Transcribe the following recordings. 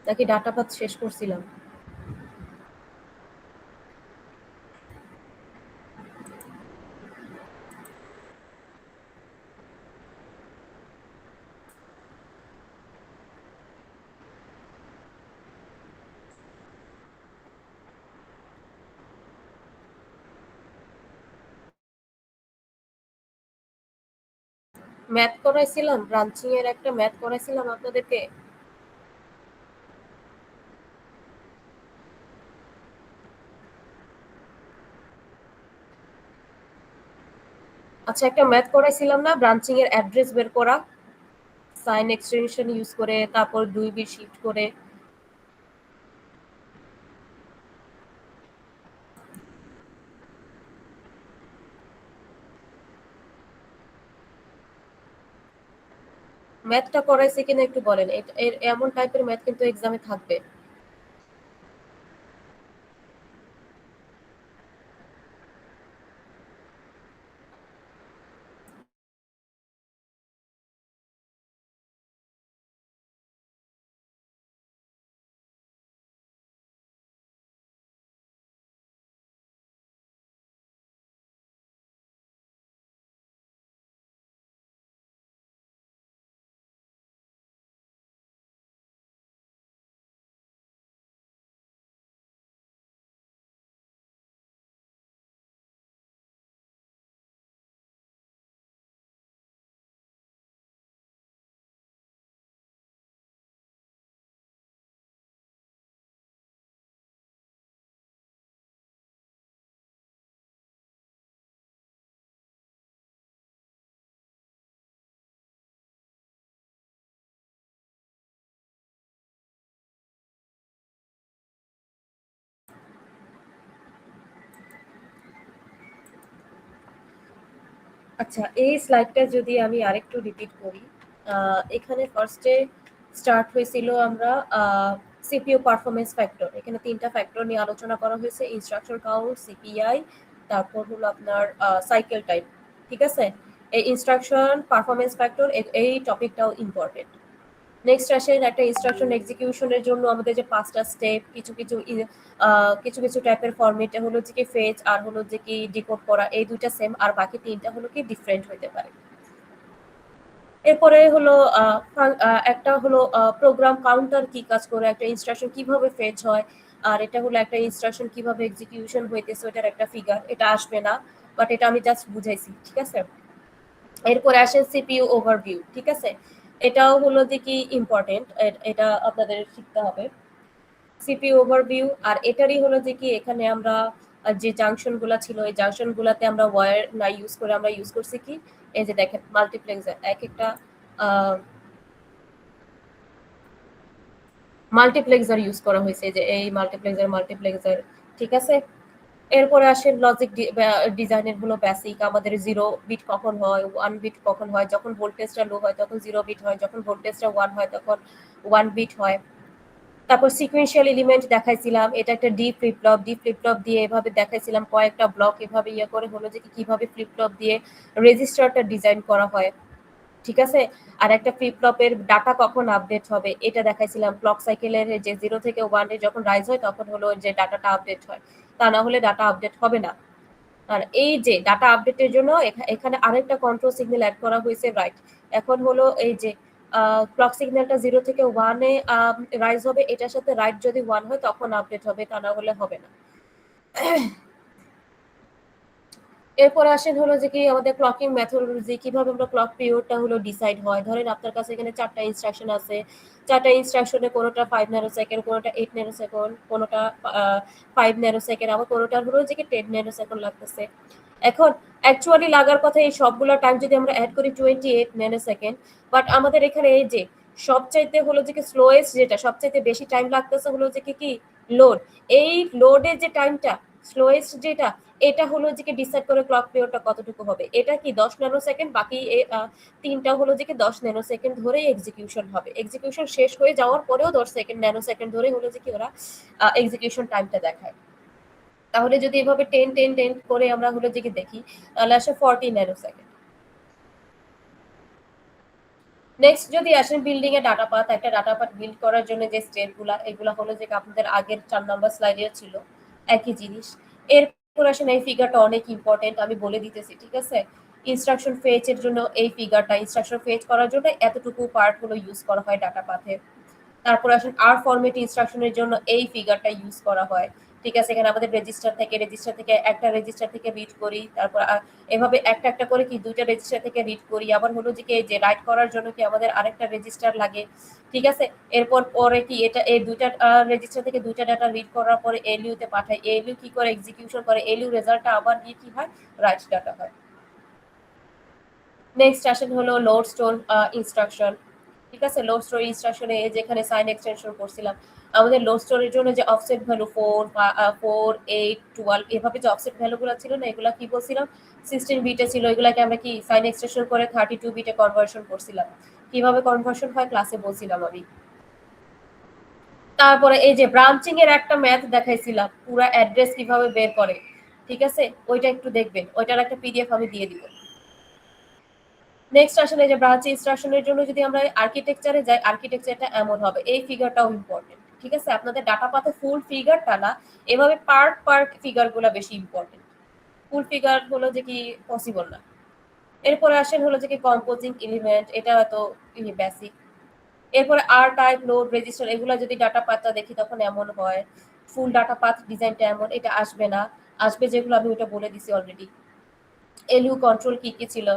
নাকি data path শেষ করছিলাম? ম্যাথ করাইছিলাম, ব্রাঞ্চিং এর একটা ম্যাথ করাইছিলাম আপনাদেরকে। আচ্ছা, একটা ম্যাথ করাইছিলাম না, ব্রাঞ্চিং এর অ্যাড্রেস বের করা, সাইন এক্সটেনশন ইউজ করে, তারপর 2 বিট শিফট করে। ম্যাথটা করাইছে কিনা একটু বলেন। এমন টাইপের ম্যাথ কিন্তু এক্সামে থাকবে। আচ্ছা, এই স্লাইডটা যদি আমি আরেকটু রিপিট করি, এখানে ফার্স্টে স্টার্ট হয়েছিল আমরা সিপিইউ পারফরমেন্স ফ্যাক্টর। এখানে ৩টা ফ্যাক্টর নিয়ে আলোচনা করা হয়েছে: ইনস্ট্রাকশন কাউন্ট, সিপিআই, তারপর হলো আপনার সাইকেল টাইম। ঠিক আছে? এই ইনস্ট্রাকশন পারফরমেন্স ফ্যাক্টর, এই টপিকটাও ইম্পর্টেন্ট। নেক্সট আসেন একটা ইনস্ট্রাকশন এক্সিকিউশনের জন্য আমাদের যে 5টা স্টেপ, কিছু কিছু টাইপের ফরম্যাটে হলো যে কি ফেচ আর হলো যে কি ডিকোড করা, এই দুইটা সেম, আর বাকি 3টা হলো কি ডিফারেন্ট হতে পারে। এরপরে হলো একটা হলো প্রোগ্রাম কাউন্টার কি কাজ করে, একটা ইনস্ট্রাকশন কিভাবে ফেচ হয়, আর এটা হলো একটা ইনস্ট্রাকশন কিভাবে এক্সিকিউশন হইতেছে ওটার একটা ফিগার। এটা আসবে না, বাট এটা আমি জাস্ট বুঝাইছি। ঠিক আছে? এরপরে আসে সিপিইউ ওভারভিউ। ঠিক আছে? এটাও হলো যে কি ইম্পর্টেন্ট, এটা আপনাদের শিখতে হবে। সিপিইউ ওভারভিউ, আর এটারই হলো যে কি এখানে আমরা যে জাংশন গুলা ছিল, এই জাংশন গুলাতে আমরা ওয়্যার না ইউজ করে আমরা ইউজ করছি কি, এই যে দেখেন মাল্টিপ্লেক্সার, এক একটা মাল্টিপ্লেক্সার ইউজ করা হয়েছে, যে এই মাল্টিপ্লেক্সার। ঠিক আছে? এরপরে আসে লজিক ডিজাইনের হলো বেসিক, আমাদের 0 বিট কখন হয়, 1 বিট কখন হয়, যখন ভোল্টেজটা লো হয় তখন 0 বিট হয়, যখন ভোল্টেজটা 1 হয় তখন 1 বিট হয়। তারপর সিকুয়েন্সিয়াল এলিমেন্ট দেখাইছিলাম, এটা একটা ডি ফ্লিপ ফ্লপ দিয়ে এভাবে দেখাইছিলাম, কয়েকটা ব্লক এভাবে ইয়ে করে হলো যে কিভাবে ফ্লিপ ফ্লপ দিয়ে রেজিস্টারটা ডিজাইন করা হয়। ঠিক আছে? আর একটা ফ্লিপ ফ্লপের ডাটা কখন আপডেট হবে এটা দেখাইছিলাম। ক্লক সাইকেলের যে 0 থেকে 1 যখন রাইজ হয় তখন হলো যে ডাটাটা আপডেট হয়, তা না হলে ডাটা আপডেট হবে না। আর এই যে ডাটা আপডেটের জন্য এখানে আরেকটা কন্ট্রোল সিগন্যাল অ্যাড করা হয়েছে, রাইট। এখন হলো এই যে ক্লক সিগন্যালটা 0 থেকে 1 রাইজ হবে, এটার সাথে রাইট যদি 1 হয় তখন আপডেট হবে, তা না হলে হবে না। এরপরে আসেন হলো যে কি আমাদের ক্লকিং মেথোডোলজি, কিভাবে আমরা ক্লক পিরিয়ডটা হলো ডিসাইড হয়। ধরেন আপনার কাছে এখানে 4টা ইনস্ট্রাকশন আছে, 4টা ইনস্ট্রাকশনে কোনোটা 5 ন্যানো সেকেন্ড, কোনোটা 8 ন্যানো সেকেন্ড, কোনোটা 5 ন্যানো সেকেন্ড, আবার কোনোটার হলো যে কি 10 ন্যানো সেকেন্ড লাগতেছে। এখন অ্যাকচুয়ালি লাগার কথা এই সবগুলো টাইম যদি আমরা অ্যাড করি 28 ন্যানো সেকেন্ড, বাট আমাদের এখানে এই যে সবচাইতে হলো যে কি স্লোয়েস্ট, যেটা সবচাইতে বেশি টাইম লাগতেছে হলো যে কি লোড। এই লোডের যে টাইমটা স্লোয়েস্ট যেটা, এটা হলো যে কি ডিসাইড করে ক্লক পিরিয়ডটা কতটুকু হবে। এটা কি 10 ন্যানো সেকেন্ড, বাকি 3টা হলো যে কি 10 ন্যানো সেকেন্ড ধরে এক্সিকিউশন হবে। এক্সিকিউশন শেষ হয়ে যাওয়ার পরেও 10 সেকেন্ড ন্যানো সেকেন্ড ধরে হলো যে কি ওরা এক্সিকিউশন টাইমটা দেখায়। তাহলে যদি এভাবে 10 করে আমরা হলো যে কি দেখি, তাহলে আসে 40 ন্যানো সেকেন্ড। নেক্সট যদি আসেন বিল্ডিং এ ডাটা পাথ, একটা ডাটা পাথ বিল্ড করার জন্য যে স্টেপগুলা, এগুলা হলো যে আপনাদের আগের 4 নাম্বার স্লাইডেও ছিল একই জিনিস। এরপর আসেন এই ফিগারটা অনেক ইম্পর্টেন্ট, আমি বলে দিতেছি, ঠিক আছে? ইনস্ট্রাকশন ফেচ এর জন্য এই ফিগারটা, ইনস্ট্রাকশন ফেচ করার জন্য এতটুকু পার্ট গুলো ইউজ করা হয় ডাটা পাথে। তারপর আসেন আর ফরম্যাট ইনস্ট্রাকশনের জন্য এই ফিগারটা ইউজ করা হয়, ঠিক আছে? এখানে আমাদের রেজিস্টার থেকে একটা রেজিস্টার থেকে রিড করি, তারপর এভাবে একটা একটা করে কি দুইটা রেজিস্টার থেকে রিড করি, আবার হলো যে কি যে রাইট করার জন্য কি আমাদের আরেকটা রেজিস্টার লাগে, ঠিক আছে? এরপর পরে কি এটা এই দুইটা রেজিস্টার থেকে দুইটা ডাটা রিড করার পরে এলইউ তে পাঠায়, এলইউ কি করে এক্সিকিউশন করে, এলইউ রেজাল্টটা আবার গিয়ে কি হয়, রাইট ডাটা হয়। নেক্সট আসেন হলো লোড স্টোর ইনস্ট্রাকশন, ঠিক আছে? লোড স্টোর ইনস্ট্রাকশনে যেখানে সাইন এক্সটেনশন করছিলাম, আমাদের লোড স্টোরের জন্য যে অফসেট ভ্যালু 4, 8, 12 এভাবে যে অফসেট ভ্যালুগুলো ছিল না, এগুলা কি বলছিলাম 16 বিটে ছিল, এগুলাকে আমরা কি সাইন এক্সটেনশন করে 32 বিটে কনভার্সন করছিলাম। কিভাবে কনভার্সন হয় ক্লাসে বলছিলাম আমি। তারপরে এই যে ব্রাঞ্চিং এর একটা ম্যাথ দেখাইছিলাম, পুরো অ্যাড্রেস কিভাবে বের করে, ঠিক আছে? ওইটা একটু দেখবেন, ওইটার একটা পিডিএফ আমি দিয়ে দিব। নেক্সট আসলে যে ব্রাঞ্চ ইনস্ট্রাকশনের জন্য যদি আমরা আর্কিটেকচারে যাই, আর্কিটেকচারটা এমন হবে, এই ফিগারটাও ইম্পর্টেন্ট, ঠিক আছে? আপনাদের ডাটা পাথে ফুল ফিগারটা না, এভাবে পার্ট পার্ট ফিগারগুলো বেশি ইম্পর্টেন্ট, ফুল ফিগার হলো যে কি পসিবল না। এরপরে আসেন হলো যে কি কম্পোজিং এলিমেন্ট, এটা তো বেসিক। এরপরে আর টাইপ লোড রেজিস্টার, এগুলো যদি ডাটা পাথটা দেখি তখন এমন হয়, ফুল ডাটা পাথ ডিজাইনটা এমন, এটা আসবে না, আসবে যেগুলো আমি ওটা বলে দিছি অলরেডি। এলইউ কন্ট্রোল কি কি ছিল,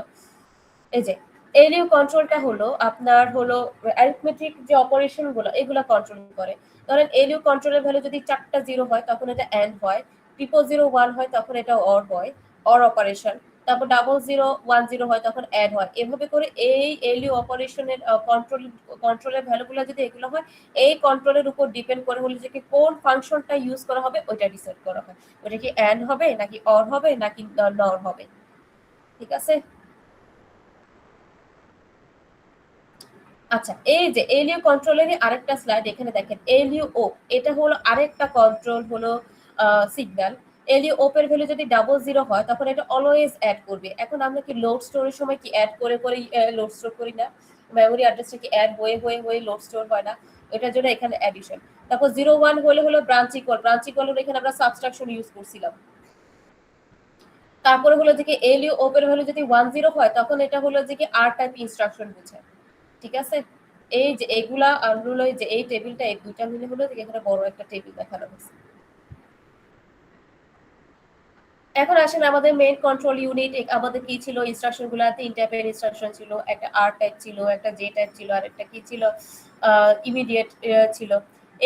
এই যে এলইউ কন্ট্রোলটা হলো আপনার হলো অ্যারিথমেটিক যে অপারেশন গুলো এগুলো কন্ট্রোল করে। ধরেন এলইউ কন্ট্রোলের ভ্যালু যদি 4টা 0 হয় তখন এটা এন্ড হয়, 001 হয় তখন এটা অর হয়, অর অপারেশন। তারপর 0010 হয় তখন অ্যাড হয়, এভাবে করে এই এলইউ অপারেশনের কন্ট্রোলের ভ্যালুগুলো যদি এগুলো হয়, এই কন্ট্রোলের উপর ডিপেন্ড করে হলো যে কোন ফাংশনটা ইউজ করা হবে ওইটা ডিসাইড করা হয়, ওটা কি এন্ড হবে নাকি অর হবে নাকি নর হবে, ঠিক আছে? আচ্ছা, এই যে এলইউ কন্ট্রোলেরই আরেকটা স্লাইড এখানে দেখেন, এলইউ ও, এটা হলো আরেকটা কন্ট্রোল হলো সিগন্যাল। এলইউ ওপ এর ভ্যালু যদি 00 হয় তখন এটা অলওয়েজ অ্যাড করবে। এখন আমরা কি লোড স্টোরের সময় কি অ্যাড করে করে লোড স্টোর করি না, মেমোরি অ্যাড্রেসটা কি অ্যাড হয়ে হয়ে হয়ে লোড স্টোর হয় না, এটার জন্য এখানে অ্যাডিশন। তারপর 01 হলে হলো ব্রাঞ্চ ইকুয়াল, ব্রাঞ্চ ইকুয়াল হলো এখানে আমরা সাবট্রাকশন ইউজ করছিলাম। তারপরে হলো যে কি এলইউ ওপ এর ভ্যালু যদি 10 হয় তখন এটা হলো যে কি আর টাইপ ইনস্ট্রাকশন বোঝায়, ঠিক আছে? এই যে এগুলা আর হলো যে এই টেবিলটা এই দুইটা মিলে হলো যে এখানে বড় একটা টেবিল দেখানো হয়েছে। এখন আসেন আমাদের মেইন কন্ট্রোল ইউনিট, আমাদের কি ছিল, ইনস্ট্রাকশন গুলা 3 টাইপের ইনস্ট্রাকশন ছিল, একটা আর টাইপ ছিল, একটা জে টাইপ ছিল, আর একটা কি ছিল ইমিডিয়েট ছিল।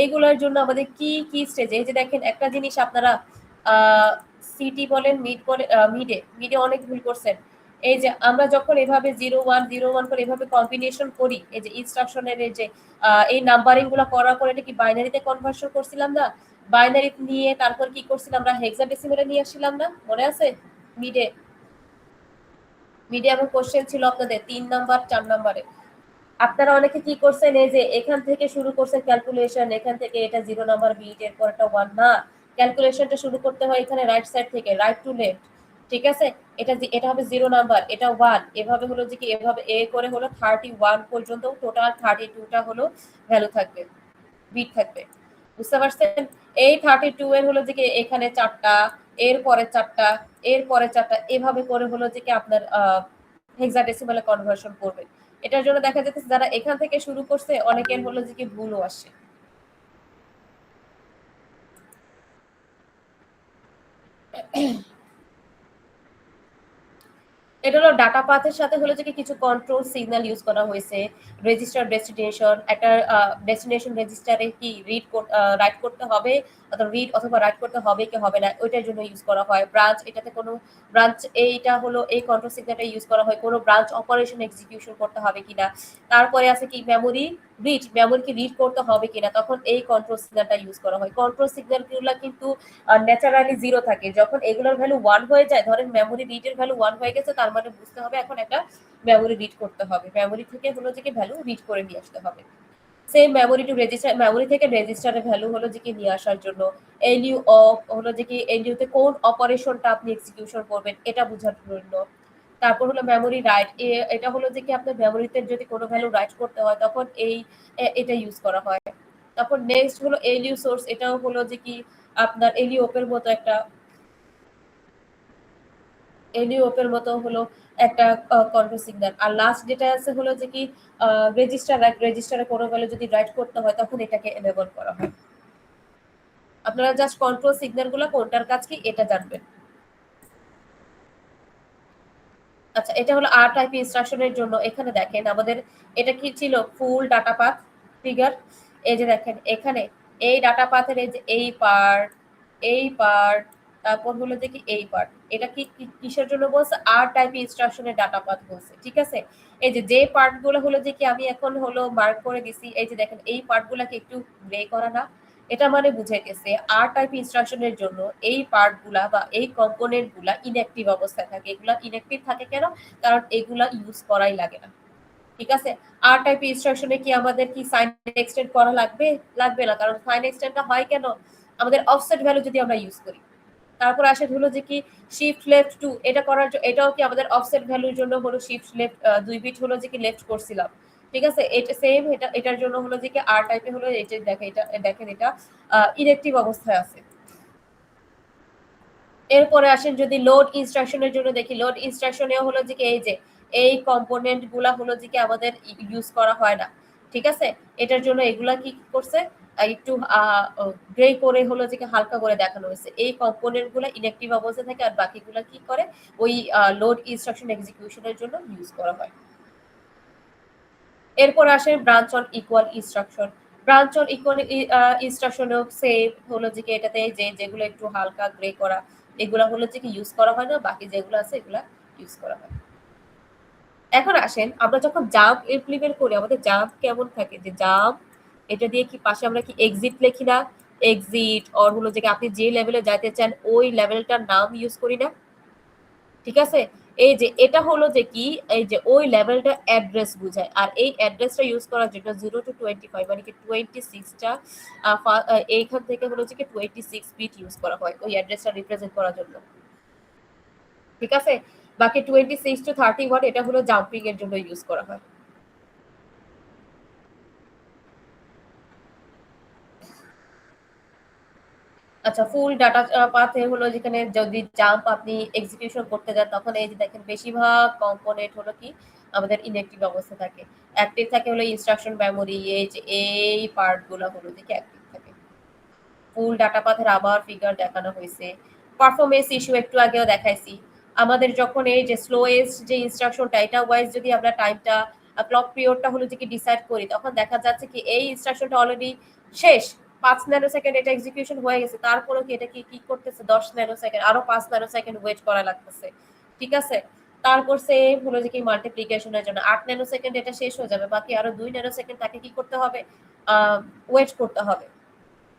এইগুলোর জন্য আমাদের কি কি স্টেজে, এই যে দেখেন একটা জিনিস আপনারা সিটি বলেন মিড বলে, মিডে মিডে অনেক ভুল করছেন। এই যে আমরা যখন এভাবে 01 01 করে এভাবে কম্বিনেশন করি, এই যে ইনস্ট্রাকশনের এই যে এই নাম্বারিং গুলো করার পরে এটা কি বাইনারিতে কনভার্সন করছিলাম না, বাইনারি নিয়ে তারপর কি করছিলাম আমরা হেক্সাডেসিমেলে নিয়ে আসছিলাম না, মনে আছে? মিডে মিডে এমন কোশ্চেন ছিল আপনাদের 3 নাম্বার 4 নাম্বারে। আপনারা অনেকে কি করছেন, এই যে এখান থেকে শুরু করছেন ক্যালকুলেশন, এখান থেকে এটা 0 নাম্বার বিট, এরপর একটা 1 না, ক্যালকুলেশনটা শুরু করতে হয় এখানে রাইট সাইড থেকে, রাইট টু লেফট, ঠিক আছে? এটা হবে 0 নাম্বার, এটা 1, এভাবে হলো যে কি এভাবে এ করে হলো 31 পর্যন্ত, টোটাল 32টা হলো ভ্যালু থাকবে, বিট থাকবে, বুঝতে পারছেন? এই 32 এর হলো যে কি এখানে 4টা, এর পরে 4টা, এর পরে 4টা, এভাবে করে হলো যে কি আপনার হেক্সাডেসিমালে কনভার্সন করবে। এটার জন্য দেখা যাচ্ছে যারা এখান থেকে শুরু করছে অনেকের হলো যে কি ভুলও আসে। এটা হলো ডাটা পাথের সাথে হলো যে কি কিছু কন্ট্রোল সিগন্যাল ইউজ করা হয়েছে, রেজিস্টার ডেস্টিনেশন, একটা ডেস্টিনেশন রেজিস্টারে কি রাইট করতে হবে, অথবা রিড অথবা রাইট করতে হবে কি হবে না ওইটার জন্য ইউজ করা হয়। ব্রাঞ্চ, এটাতে কোনো ব্রাঞ্চ, এইটা হলো এই কন্ট্রোল সিগন্যালটা ইউজ করা হয় কোনো ব্রাঞ্চ অপারেশন এক্সিকিউশন করতে হবে কিনা। তারপরে আছে কি মেমোরি রিড, মেমোরিকে রিড করতে হবে কিনা, তখন এই কন্ট্রোল সিগন্যালটা ইউজ করা হয়। কন্ট্রোল সিগন্যালগুলো কিন্তু ন্যাচারালি 0 থাকে, যখন এগুলোর ভ্যালু 1 হয়ে যায়, ধরেন মেমোরি রিড এর ভ্যালু 1 হয়ে গেছে, তার মানে বুঝতে হবে এখন একটা মেমোরি রিড করতে হবে, মেমোরি থেকে হলো যে কি ভ্যালু রিড করে নিয়ে আসতে হবে। Same memory to register, memory থেকে রেজিস্টারের ভ্যালু হলো যে কি নিয়ে আসার জন্য। এলইউ অফ হলো যে কি এলইউ তে কোন অপারেশনটা আপনি এক্সিকিউশন করবেন এটা বোঝার জন্য। তারপর হলো মেমোরি রাইট, এটা হলো যে কি আপনার মেমোরিতে যদি কোনো ভ্যালু রাইট করতে হয় তখন এটা ইউজ করা হয়। তারপর নেক্সট হলো এলইউ সোর্স, এটাও হলো যে কি আপনার এলইওপের মতো হলো একটা কন্ট্রোল সিগন্যাল। আর লাস্ট যেটা আছে হলো যে কি রেজিস্টার রাইট, রেজিস্টারে কোনো ভ্যালু যদি রাইট করতে হয় তখন এটাকে এনেবল করা হয়। আপনারা জাস্ট কন্ট্রোল সিগন্যাল গুলো কোনটার কাজ কি এটা জানবেন। আচ্ছা, এটা হলো আর টাইপ ইনস্ট্রাকশনের জন্য। এখানে দেখেন আমাদের এটা কি ছিল, ফুল ডাটা পাথ ফিগার। এই যে দেখেন এখানে এই ডাটা পাথের এই যে এই পার্ট, তারপর হলো যে কি এই পার্ট, এটা কিসের জন্য বলছে, আর টাইপ ইনস্ট্রাকশনের ডাটা পাথ বলছে, ঠিক আছে। এই যে পার্ট গুলো হলো যে কি আমি এখন হলো মার্ক করে দিছি, এই যে দেখেন এই পার্ট গুলাকে একটু গ্রে করা না, এটা মানে বুঝে গেছে আর টাইপ ইনস্ট্রাকশনের জন্য এই পার্ট গুলা বা এই কম্পোনেন্ট গুলা ইনঅ্যাক্টিভ অবস্থায় থাকে। এগুলা ইনঅ্যাক্টিভ থাকে কেন, কারণ এগুলা ইউজ করাই লাগে না, ঠিক আছে। আর টাইপ ইনস্ট্রাকশনে কি আমাদের কি সাইন এক্সটেন্ড করা লাগবে, লাগবে না, কারণ সাইন এক্সটেন্ডটা হয় কেন, আমাদের অফসেট ভ্যালু যদি আমরা ইউজ করি। তারপর আসে হলো যে কি শিফট লেফট টু, এটা করার এটাও কি আমাদের অফসেট ভ্যালুর জন্য হলো শিফট লেফট 2 বিট হলো যে কি লেফট করছিলাম, ঠিক আছে। এটা সেম, এটার জন্য হলো যে কি আর টাইপে হলো এটা দেখেন এটা ইনঅ্যাক্টিভ অবস্থায় আছে। এরপরে আসেন যদি লোড ইনস্ট্রাকশনের জন্য দেখি, লোড ইনস্ট্রাকশনেও হলো যে কি এই কম্পোনেন্ট গুলা হলো যে কি আমাদের ইউজ করা হয় না, ঠিক আছে। এটার জন্য এগুলা কি করছে, একটু গ্রে করে হলো যে কি হালকা করে দেখানো হয়েছে। এই কম্পোনেন্ট গুলা ইনঅ্যাক্টিভ অবস্থায় থাকে, আর বাকিগুলা কি করে ওই লোড ইনস্ট্রাকশন এক্সিকিউশনের জন্য ইউজ করা হয়। এরপর আসে branch on equal instruction. Branch on equal ইনস্ট্রাকশনও সেম হলো যে কি এটাতে যেগুলো একটু হালকা গ্রে করা, এগুলা হলো যে কি ইউজ করা হয় না, বাকি যেগুলো আছে এগুলা ইউজ করা হয়। এখন আসেন আমরা যখন জাম্প ইমপ্লিমেন্ট করি আমাদের জাম্প কেমন থাকে, যে জাম্প এটা দিয়ে কি পাশে আমরা কি এক্সিট লিখি না, এক্সিট অর হলো যে আপনি যে লেভেলে যাইতে চান ওই লেভেলটার নাম ইউজ করি না, ঠিক আছে। এই যে এটা হলো যে কি এই যে ওই লেভেলটা অ্যাড্রেস বোঝায়, আর এই অ্যাড্রেসটা ইউজ করার জন্য 0 to 25 মানে কি 26টা এইখান থেকে হলো যে কি 26 বিট ইউজ করা হয় ওই অ্যাড্রেসটা রিপ্রেজেন্ট করার জন্য, ঠিক আছে। বাকি 26 to 31 এটা হলো জাম্পিং এর জন্য ইউজ করা হয়। আচ্ছা, ফুল ডাটা পাথে হলো যেখানে যদি জাম্প আপনি এক্সিকিউশন করতে যান তখন এই যে দেখেন বেশিরভাগ কম্পোনেন্ট হলো কি আমাদের ইনঅ্যাক্টিভ অবস্থা থাকে। অ্যাক্টিভ থাকে হলো ইনস্ট্রাকশন মেমোরি, এই যে এই পার্ট গুলো হলো দেখে অ্যাক্টিভ থাকে। ফুল ডাটা পাথের আবার ফিগার দেখানো হয়েছে। পারফরমেন্স ইস্যু একটু আগেও দেখাইছি। আমাদের যখন এই যে স্লোয়েস্ট যে ইনস্ট্রাকশনটা এটা ওয়াইজ যদি আমরা টাইমটা ক্লক পিরিয়ডটা হলো যে কি ডিসাইড করি তখন দেখা যাচ্ছে কি এই ইনস্ট্রাকশনটা অলরেডি শেষ, 5 ন্যানো সেকেন্ড এটা এক্সিকিউশন হয়ে গেছে, তারপরেও কি এটা কি করতেছে 10 ন্যানো সেকেন্ড, আরো 5 ন্যানো সেকেন্ড ওয়েট করা লাগতেছে, ঠিক আছে। তারপর সেম হলো যে কি মাল্টিপ্লিকেশনের জন্য 8 ন্যানো সেকেন্ড এটা শেষ হয়ে যাবে, বাকি আরো 2 ন্যানো সেকেন্ড তাকে কি করতে হবে, ওয়েট করতে হবে,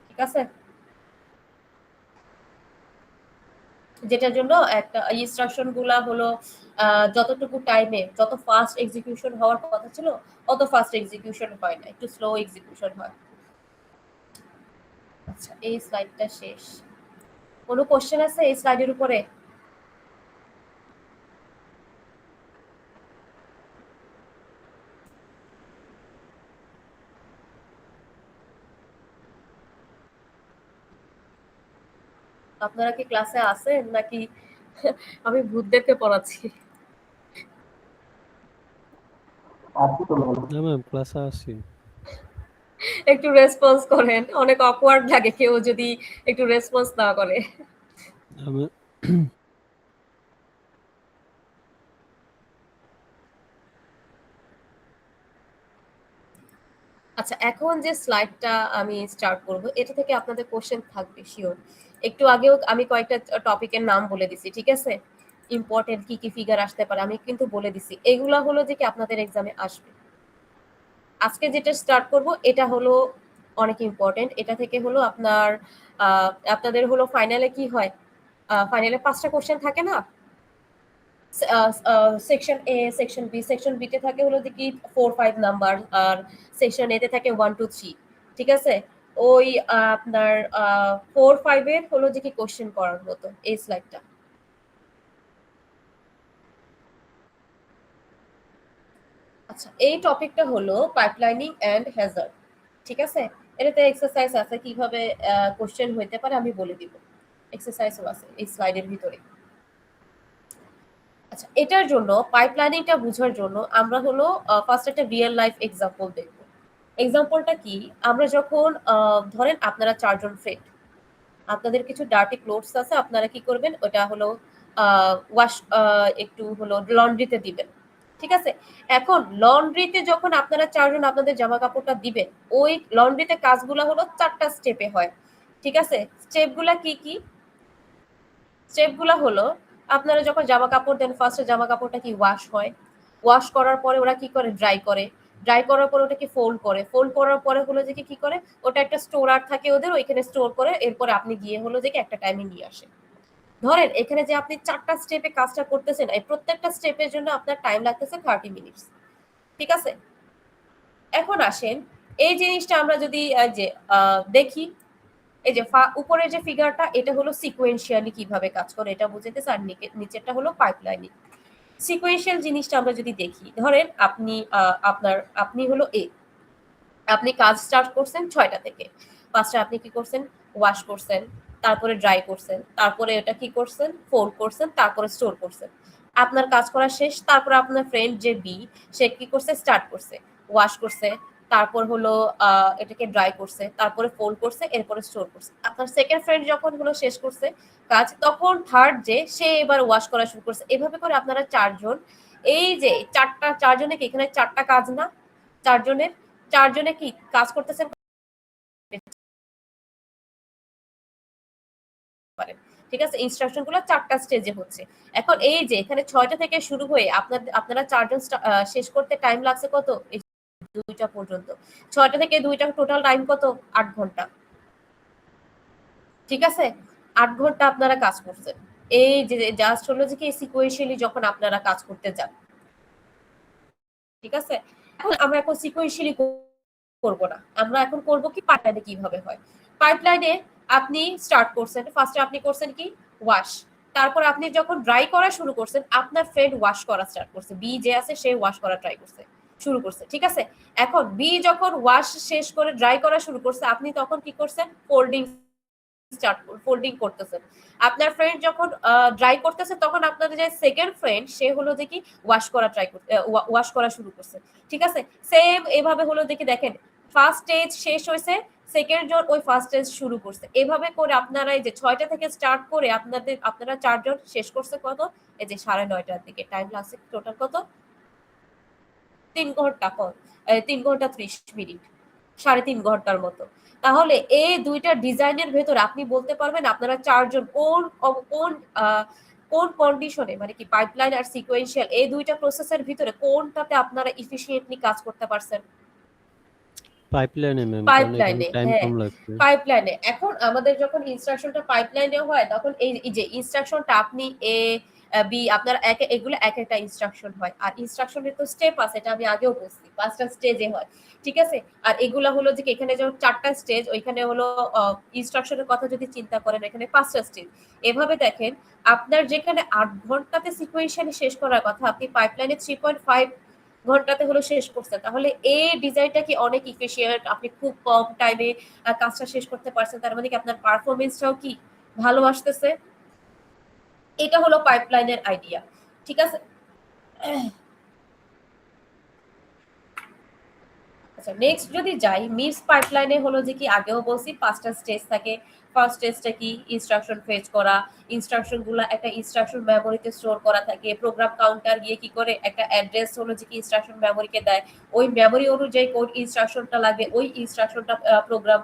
ঠিক আছে। যেটার জন্য একটা ইনস্ট্রাকশন গুলা হলো যতটুকু টাইমে যত ফাস্ট এক্সিকিউশন হওয়ার কথা ছিল অত ফাস্ট এক্সিকিউশন হয় না, একটু স্লো এক্সিকিউশন হয়। আচ্ছা, এই স্লাইডটা শেষ। কোনো কোশ্চেন আছে এই স্লাইডের উপরে? আপনারা কি ক্লাসে আছেন নাকি আমি ভূতদেরকে পড়াচ্ছি? না ম্যাম, ক্লাসে আসি। একটু রেসপন্স করেন, অনেক অকওয়ার্ড লাগে কেউ যদি একটু রেসপন্স না করে। আমি আচ্ছা, এখন যে স্লাইডটা আমি স্টার্ট করব এটা থেকে আপনাদের কোশ্চেন থাকবে শিওর। একটু আগেও আমি কয়েকটা টপিকের নাম বলে দিছি, ঠিক আছে। ইম্পর্টেন্ট কি কি ফিগার আসতে পারে আমি কিন্তু বলে দিছি, এগুলা হলো যে কি আপনাদের এক্সামে আসবে। আজকে যেটা স্টার্ট করব এটা হলো অনেক ইম্পর্টেন্ট, এটা থেকে হলো আপনাদের হলো ফাইনালে কি হয়, ফাইনালে 5টা কোশ্চেন থাকে না, সেকশন এ, সেকশন বি, সেকশন বি তে থাকে হলো যে কি 4-5 নাম্বার, আর সেকশন এ তে থাকে 1-2-3, ঠিক আছে। ওই আপনার 4-5 এর হলো যে কি কোশ্চেন করার মতো এই স্লাইডটা। আচ্ছা, এই টপিকটা হলো পাইপলাইনিং এন্ড হ্যাজার্ড। ঠিক আছে, এটাতে এক্সারসাইজ আছে, কিভাবে কোশ্চেন হইতে পারে আমি বলে দিব। এক্সারসাইজও আছে এই স্লাইডের ভিতরে। আচ্ছা, এটার জন্য পাইপলাইনিংটা বোঝার জন্য আমরা হলো ফার্স্ট একটা রিয়েল লাইফ এক্সাম্পল দেখব। এক্সাম্পলটা কি, আমরা যখন ধরেন আপনারা 4 জন ফ্রেন্ড, আপনাদের কিছু ডার্টি ক্লোথস আছে, আপনারা কি করবেন, ওটা হলো ওয়াশ একটু হলো লন্ড্রিতে দিবেন। ঠিক আছে, এখন লন্ড্রিতে যখন আপনারা 4 জন আপনাদের জামা কাপড়টা দিবেন, ওই লন্ড্রিতে কাজগুলো হলো 4টা স্টেপে হয়। ঠিক আছে, স্টেপগুলা কি কি? স্টেপগুলা হলো, আপনারা যখন জামা কাপড় দেন, ফার্স্টে জামা কাপড়টা কি ওয়াশ হয়, ওয়াশ করার পরে ওরা কি করে, ড্রাই করে, ড্রাই করার পরে ওটাকে ফোল্ড করে, ফোল্ড করার পরে হলো যে কি করে, ওটা একটা স্টোরার থাকে ওদের, ওইখানে স্টোর করে এরপরে আপনি গিয়ে হলো যে একটা টাইমে নিয়ে আসেন। ধরেন এখানে যে আপনি 4টা স্টেপে কাজটা করতেছেন, এই প্রত্যেকটা স্টেপের জন্য আপনার টাইম লাগতেছে 30 মিনিটস। ঠিক আছে, এখন আসেন এই জিনিসটা আমরা যদি যে দেখি, এই যে উপরের যে ফিগারটা, এটা হলো সিকোয়েন্সিয়ালি কিভাবে কাজ করে এটা বুঝাইতেছে, আর নিচেরটা হলো পাইপলাইনিং। সিকোয়েন্সিয়াল জিনিসটা আমরা যদি দেখি, ধরেন আপনি হলো আপনি কাজ স্টার্ট করছেন 6টা থেকে। ফার্স্টে আপনি কি করছেন, ওয়াশ করছেন, তারপরে ড্রাই করছেন, তারপরে এটা কি করছেন, ফোল্ড করছেন, তারপরে স্টোর করছেন। আপনার কাজ করা শেষ, তারপরে আপনার ফ্রেন্ড যে বি, সে কি করছে, স্টার্ট করছে, ওয়াশ করছে, তারপর হলো এটাকে ড্রাই করছে, তারপরে ফোল্ড করছে, এরপরে স্টোর করছে। আপনার সেকেন্ড ফ্রেন্ড যখন হলো শেষ করছে কাজ, তখন থার্ড যে সে এবার ওয়াশ করা শুরু করছে। এভাবে করে আপনারা 4 জন, এই যে 4 জনে কি এখানে 4টা কাজ না, 4 জনের 4 জনে কি কাজ করতেছেন পারেন। ঠিক আছে, ইনস্ট্রাকশন গুলো 4টা স্টেজে হচ্ছে। এখন এই যে এখানে 6টা থেকে শুরু হয়ে আপনারা 4 জন শেষ করতে টাইম লাগছে কত, এই 2টা পর্যন্ত। 6টা থেকে 2টা টোটাল টাইম কত, 8 ঘন্টা। ঠিক আছে, 8 ঘন্টা আপনারা কাজ করছেন। এই যে জাস্ট হলো যে কি সিকোয়েন্সিয়ালি যখন আপনারা কাজ করতে যান। ঠিক আছে, আমরা এখন সিকোয়েন্সিয়ালি করব না, আমরা এখন করব কি, পাইপলাইনে কিভাবে হয়। পাইপলাইনে আপনি স্টার্ট করছেন, ফার্স্টে আপনি করছেন কি, ওয়াশ। তারপর আপনি যখন ড্রাই করা শুরু করছেন, আপনার ফ্রেন্ড ওয়াশ করা স্টার্ট করছে, বি যে আছে সে ওয়াশ করা ট্রাই করছে, শুরু করছে। ঠিক আছে, এখন বি যখন ওয়াশ শেষ করে ড্রাই করা শুরু করছে, আপনি তখন কি করছেন, ফোল্ডিং করতেছেন। আপনার ফ্রেন্ড যখন ড্রাই করতেছে, তখন আপনাদের যে সেকেন্ড ফ্রেন্ড, সে হলো দেখি ওয়াশ করা শুরু করছে। ঠিক আছে, সেম এভাবে হলো দেখি, দেখেন ফার্স্ট স্টেজ শেষ হয়েছে, সেকেন্ড জন ওই ফার্স্ট স্টেজ শুরু করছে। এভাবে করে আপনারা এই যে 6টা থেকে স্টার্ট করে আপনারা 4 জন শেষ করছে কত, এই যে 9:30টার দিকে। টাইম লাগছে টোটাল কত, 3 ঘন্টা, 3 ঘন্টা 30 মিনিট, 3.5 ঘন্টার মতো। তাহলে এই দুইটা ডিজাইনের ভেতর আপনি বলতে পারবেন আপনারা 4 জন কোন কন্ডিশনে, মানে কি পাইপলাইন আর সিকোয়েন্সিয়াল, এই দুইটা প্রসেসের ভিতরে কোনটাতে আপনারা এফিশিয়েন্টলি কাজ করতে পারছেন? পাইপলাইনে ম্যাম, কারণ এখানে পাইপলাইনে, টাইম হ্যাঁ, কম লাগছে। পাইপলাইনে। এখন আমাদের যখন ইনস্ট্রাকশনটা পাইপলাইনে হয়, তখন এই যে ইনস্ট্রাকশনটা আপনি এ বি, আপনার এগুলো এক একটা ইনস্ট্রাকশন হয়। আর ইনস্ট্রাকশনের তো স্টেপ আছে, এটা আমি আগেও বলছি, 5টা স্টেজে হয়। ঠিক আছে, আর এগুলা হলো যে এখানে যেমন 4টা স্টেজ, ওইখানে হলো ইনস্ট্রাকশনের কথা যদি চিন্তা করেন, এখানে 5টা স্টেজ। এভাবে দেখেন, আপনার যেখানে 8 ঘন্টাতে সিকোয়েন্সিয়ালি শেষ করার কথা, আপনি পাইপলাইনে 3.5 ঘন্টাতে হলো শেষ করছেন। তাহলে এই ডিজাইনটা কি অনেক ইফিশিয়েন্ট, আপনি খুব কম টাইমে কাজটা শেষ করতে পারছেন, তার মানে কি আপনার পারফরমেন্সটাও কি ভালো আসতেছে। এটা হলো পাইপলাইনের আইডিয়া। ঠিক আছে, আচ্ছা নেক্সট যদি যাই, মিস পাইপলাইনে হলো যে কি আগেও বলছি 5টা স্টেজ থাকে। ফার্স্ট স্টেজটা কি, ইনস্ট্রাকশন ফেচ করা, ইনস্ট্রাকশন গুলা একটা ইনস্ট্রাকশন মেমোরিতে স্টোর করা থাকে। প্রোগ্রাম কাউন্টার গিয়ে কি করে, একটা অ্যাড্রেস হলো যে কি ইনস্ট্রাকশন মেমোরিকে দেয়, ওই মেমোরি অনুযায়ী কোড ইনস্ট্রাকশনটা লাগবে, ওই ইনস্ট্রাকশনটা প্রোগ্রাম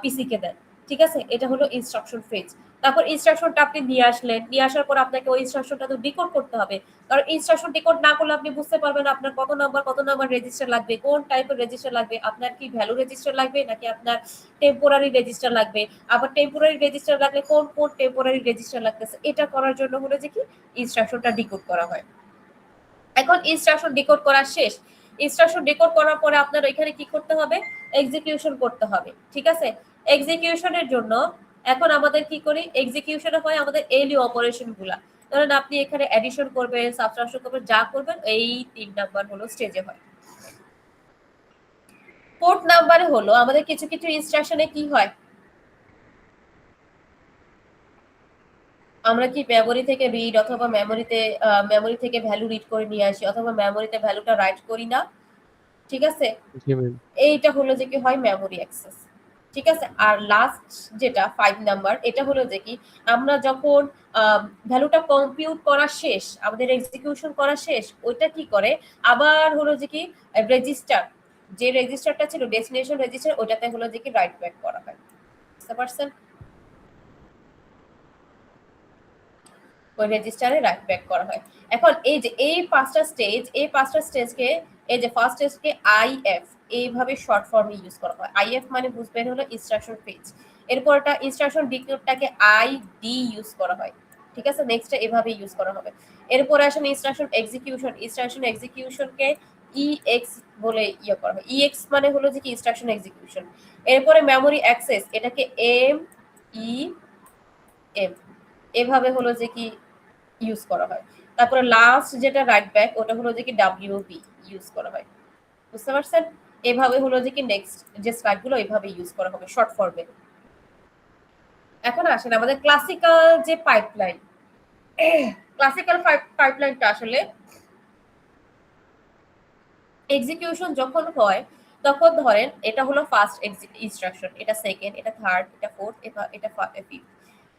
পিসি কে দেয়। ঠিক আছে, এটা হলো ইনস্ট্রাকশন ফেজ। তারপর ইনস্ট্রাকশনটা আপনি নিয়ে আসলেন, নিয়ে আসার পর আপনাকে ওই ইনস্ট্রাকশনটা তো ডিকোড করতে হবে। কারণ ইনস্ট্রাকশন ডিকোড না করলে আপনি বুঝতে পারবেন না আপনার কত নাম্বার রেজিস্টার লাগবে, কোন টাইপের রেজিস্টার লাগবে, আপনার কি ভ্যালু রেজিস্টার লাগবে নাকি আপনার টেম্পোরারি রেজিস্টার লাগবে, আবার টেম্পোরারি রেজিস্টার লাগলে কোন টেম্পোরারি রেজিস্টার লাগতেছে। এটা করার জন্য হলো যে কি ইনস্ট্রাকশনটা ডিকোড করা হয়। এখন ইনস্ট্রাকশন ডিকোড করা শেষ, ইনস্ট্রাকশন ডিকোড করার পরে আপনার এখানে কি করতে হবে, এক্সিকিউশন করতে হবে। ঠিক আছে, এক্সিকিউশনের জন্য এখন আমাদের কি করি, এক্সিকিউশনে হয় আমাদের এলইউ অপারেশন গুলা। ধরেন আপনি এখানে এডিশন করবেন, সাবট্রাকশন করবেন, যা করবেন এই 3 নাম্বার হলো স্টেজে হয়। 4th নাম্বারে হলো আমাদের কিছু কিছু ইনস্ট্রাকশনে কি হয়, আমরা কি মেমোরি থেকে রিড অথবা মেমোরি থেকে ভ্যালু রিড করে নিয়ে আসি অথবা মেমোরিতে ভ্যালুটা রাইট করি না, ঠিক আছে? জি ম্যাম। এইটা হলো যে কি হয় মেমোরি অ্যাক্সেস, ঠিক আছে? আর লাস্ট যেটা 5 নাম্বার, এটা হলো যে কি আমরা যখন ভ্যালুটা কম্পিউট করা শেষ, আমাদের এক্সিকিউশন করা শেষ, ওইটা কি করে আবার হলো যে কি রেজিস্টার, যে রেজিস্টারটা ছিল ডেস্টিনেশন রেজিস্টার, ওটাতে হলো যে কি রাইট ব্যাক করা হয়। বুঝতে পারছেন? ওই রেজিস্টারে রাইট ব্যাক করা হয়। এখন এই যে এই পাঁচটা স্টেজকে, এই যে ফার্স্ট স্টেজকে আইএফ এইভাবে শর্ট ফর্মে ইউজ করা হয়। আইএফ মানে বুঝবেন হলো ইনস্ট্রাকশন ফেজ। এরপর এটা ইনস্ট্রাকশন ডিকোডটাকে আইডি ইউজ করা হয়, ঠিক আছে? নেক্সটটা এভাবে ইউজ করা হবে। এরপরে আসেন ইনস্ট্রাকশন এক্সিকিউশনকে ইএক্স বলে ইয়ে করা হয়। ইএক্স মানে হলো যে কি ইনস্ট্রাকশন এক্সিকিউশন। এরপরে মেমোরি অ্যাক্সেস, এটাকে এম ই এম এভাবে হলো যে কি ইউজ করা হয়। তারপরে লাস্ট যেটা রাইট ব্যাক, ওটা হলো যে কি ডাব্লিউবি ইউজ করা হয়। বুঝতে পারছেন? এভাবে হলো যে কি নেক্সট যে স্লাইডগুলো এভাবে ইউজ করা হবে শর্ট ফর্মে। এখন আসেন আমাদের ক্লাসিক্যাল যে পাইপলাইন, ক্লাসিক্যাল পাইপলাইনটা আসলে এক্সিকিউশন যখন হয় তখন ধরেন এটা হলো ফার্স্ট ইনস্ট্রাকশন, এটা সেকেন্ড, এটা থার্ড, এটা ফোর্থ, এটা ফিফথ।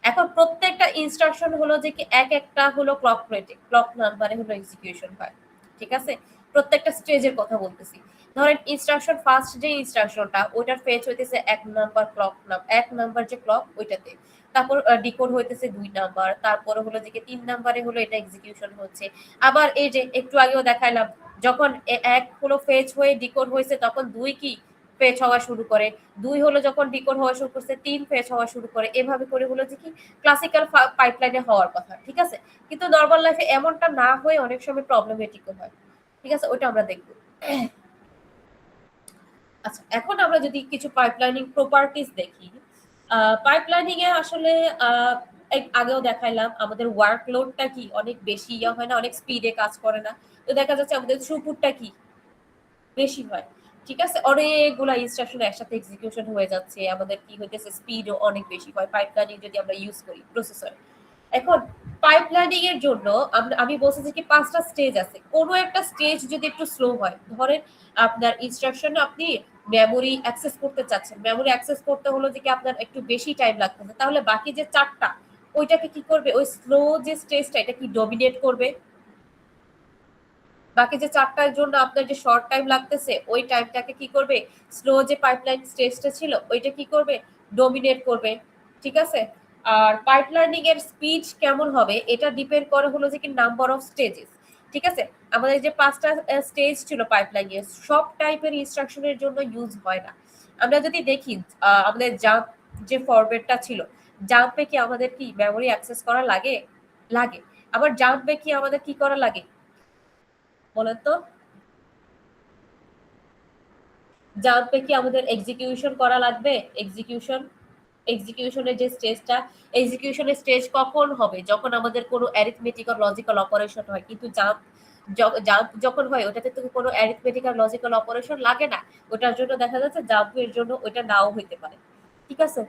এখন প্রত্যেকটা ইনস্ট্রাকশন হলো যে কি এক একটা হলো ক্লক রেটে, ক্লক নাম্বারে হলো এক্সিকিউশন হয়, ঠিক আছে? প্রত্যেকটা স্টেজের কথা বলতেছি। ধরেন ইনস্ট্রাকশন ফার্স্ট যে ইনস্ট্রাকশনটা ওইটার ফেচ হইতেছে 1 নাম্বার যে ক্লক ওইটাতে। তারপর ডিকোড হইতেছে 2 নাম্বার, তারপরে হলো যে কি 3 নাম্বারে হলো এটা এক্সিকিউশন হচ্ছে। আবার এই যে একটু আগেও দেখাইলাম, যখন এক হলো ফেচ হয়ে ডিকোড হয়েছে তখন 2 কি ফেচ হওয়া শুরু করে, 2 হলো যখন ডিকোড হওয়া শুরু করছে 3 ফেচ হওয়া শুরু করে, এভাবে করে হলো যে কি ক্লাসিক্যাল পাইপলাইনে হওয়ার কথা, ঠিক আছে? কিন্তু নরমাল লাইফে এমনটা না হয়ে অনেক সময় প্রবলেমেটিকও হয়, ঠিক আছে? ওটা আমরা দেখব। আচ্ছা, এখন আমরা যদি কিছু পাইপলাইনিং প্রপার্টিজ দেখি, পাইপলাইনিং এ আসলে আগেও দেখাইলাম আমাদের ওয়ার্কলোডটা কি অনেক বেশি ইয়া হয় না, অনেক স্পিডে কাজ করে না। তো দেখা যাচ্ছে আমাদের থ্রুপুটটা কি বেশি হয়, ঠিক আছে? অনেকগুলা ইনস্ট্রাকশন একসাথে এক্সিকিউশন হয়ে যাচ্ছে, আমাদের কি হইতেছে স্পিডও অনেক বেশি হয় পাইপলাইনিং যদি আমরা ইউজ করি প্রসেসরে। এখন পাইপলাইনিং এর জন্য আমি বলছি যে কি 5টা স্টেজ আছে। কোনো একটা স্টেজ যদি একটু স্লো হয়, ধরেন আপনার ইনস্ট্রাকশন আপনি মেমোরি অ্যাক্সেস করতে চাচ্ছেন, মেমোরি অ্যাক্সেস করতে হলো যে কি আপনার একটু বেশি টাইম লাগতেছে, তাহলে বাকি যে 4টা ওইটাকে কি করবে, ওই স্লো যে স্টেজটা এটা কি ডমিনেট করবে। বাকি যে 4টার জন্য আপনার যে শর্ট টাইম লাগতেছে ওই টাইমটাকে কি করবে, স্লো যে পাইপলাইন স্টেজটা ছিল ওইটা কি করবে, ডমিনেট করবে, ঠিক আছে? আর পাইপলাইনিং এর স্পিড কেমন হবে এটা ডিপেন্ড করে হলো যে কি নাম্বার অফ স্টেজেস, ঠিক আছে? আমাদের যে 5টা স্টেজ ছিল পাইপলাইন এর, সব টাইপের ইনস্ট্রাকশনের জন্য ইউজ হয় না। আমরা যদি দেখি আমাদের জাম্প যে ফরম্যাটটা ছিল, জাম্পে কি আমাদের কি মেমোরি অ্যাক্সেস করা লাগে? লাগে। আবার জাম্পে কি আমাদের কি করা লাগে বলেন তো? জাম্পে কি আমাদের এক্সিকিউশন করা লাগবে? এক্সিকিউশনের যে স্টেজটা, এক্সিকিউশনের স্টেজ কখন হবে, যখন আমাদের কোনো অ্যারিথমেটিক আর লজিক্যাল অপারেশন হয়। কিন্তু জাম্প যখন হয় ওটাতে তো কোনো অ্যারিথমেটিক আর লজিক্যাল অপারেশন লাগে না। ওটার জন্য দেখা যাচ্ছে জাম্পের জন্য ওটা নাও হইতে পারে, ঠিক আছে?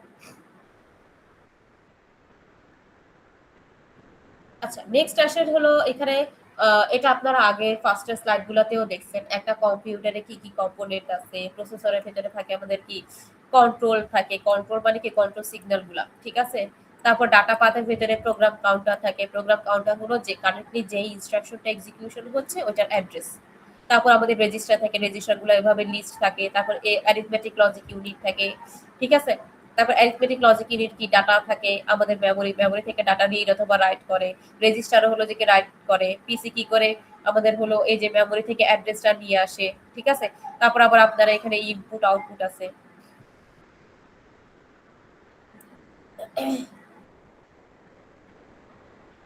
আচ্ছা, নেক্সট আসেন হলো এখানে এটা আপনারা আগে ফার্স্টের স্লাইড গুলাতেও দেখছেন, একটা কম্পিউটারে কি কি কম্পোনেন্ট আছে, প্রসেসরের ভেতরে থাকে আমাদের কি কন্ট্রোল থাকে, কন্ট্রোল মানে কি কন্ট্রোল সিগন্যাল গুলা, ঠিক আছে? তারপর ডাটা পাথের ভেতরে প্রোগ্রাম কাউন্টার থাকে, প্রোগ্রাম কাউন্টার হলো যে কারেন্টলি যে ইনস্ট্রাকশনটা এক্সিকিউশন হচ্ছে ওটার অ্যাড্রেস। তারপর আমাদের রেজিস্টার থাকে, রেজিস্টার গুলো এভাবে লিস্ট থাকে, তারপর অ্যারিথমেটিক লজিক ইউনিট থাকে, ঠিক আছে? তারপর অ্যারিথমেটিক লজিক ইউনিট কি ডাটা থাকে, আমাদের মেমোরি থেকে ডাটা রিড অথবা রাইট করে, রেজিস্টারও হলো যে রাইট করে, পিসি কি করে আমাদের হলো এই যে মেমোরি থেকে অ্যাড্রেসটা নিয়ে আসে, ঠিক আছে? তারপর আবার আপনারা এখানে ইনপুট আউটপুট আছে।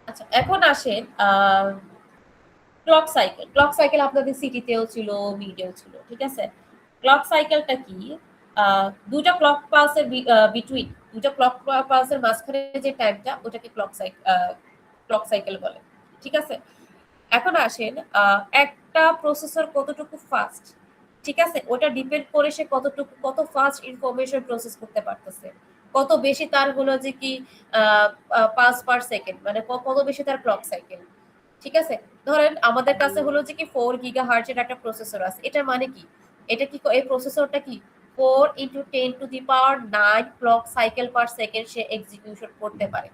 আচ্ছা, এখন আসেন ক্লক সাইকেল আপনাদের সিটিতেও ছিল, মিডেও ছিল, ঠিক আছে? ক্লক সাইকেলটা কি, দুইটা ক্লক পালসের বিটুইন, দুইটা ক্লক পালসের মাঝখানে যে টাইমটা ওটাকে ক্লক সাইকেল বলে, ঠিক আছে? এখন আসেন একটা প্রসেসর কতটুকু ফাস্ট, ঠিক আছে, ওটা ডিপেন্ড করে সে কত ফাস্ট ইনফরমেশন প্রসেস করতে পারতেছে, কত বেশি তার হলো যে কি পাস পার সেকেন্ড, মানে কত বেশি তার ক্লক সাইকেল। ঠিক আছে, ধরেন আমাদের কাছে হলো যে কি 4 GHz এর একটা প্রসেসর আছে, এটা মানে কি, এটা কি এই প্রসেসরটা কি 4 × 10⁹ ক্লক সাইকেল পার সেকেন্ড সে এক্সিকিউশন করতে পারে।